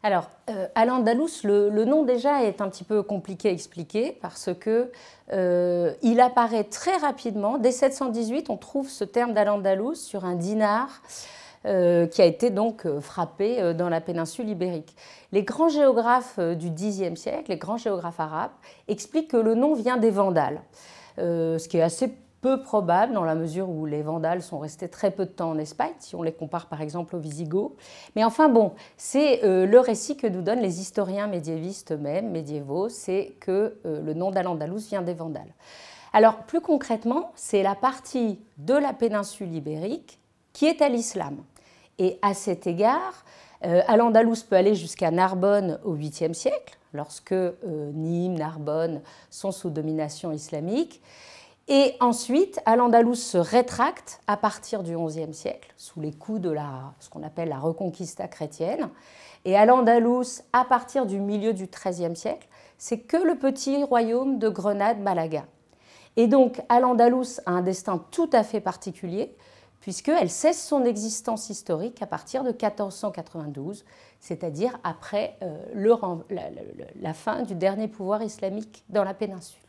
Alors, Al-Andalus, le nom déjà est un petit peu compliqué à expliquer parce que il apparaît très rapidement. Dès 718, on trouve ce terme d'Al-Andalus sur un dinar qui a été donc frappé dans la péninsule ibérique. Les grands géographes du Xe siècle, les grands géographes arabes, expliquent que le nom vient des Vandales, ce qui est assez peu probable dans la mesure où les Vandales sont restés très peu de temps en Espagne, si on les compare par exemple aux Visigoths. Mais enfin bon, c'est le récit que nous donnent les historiens médiévistes eux-mêmes, médiévaux, c'est que le nom d'Al-Andalus vient des Vandales. Alors plus concrètement, c'est la partie de la péninsule ibérique qui est à l'islam. Et à cet égard, Al-Andalus peut aller jusqu'à Narbonne au 8e siècle, lorsque Nîmes, Narbonne sont sous domination islamique. Et ensuite, Al-Andalus se rétracte à partir du XIe siècle, sous les coups de ce qu'on appelle la Reconquista chrétienne. Et Al-Andalus, à partir du milieu du XIIIe siècle, c'est que le petit royaume de Grenade-Malaga. Et donc, Al-Andalus a un destin tout à fait particulier, puisqu'elle cesse son existence historique à partir de 1492, c'est-à-dire après la fin du dernier pouvoir islamique dans la péninsule.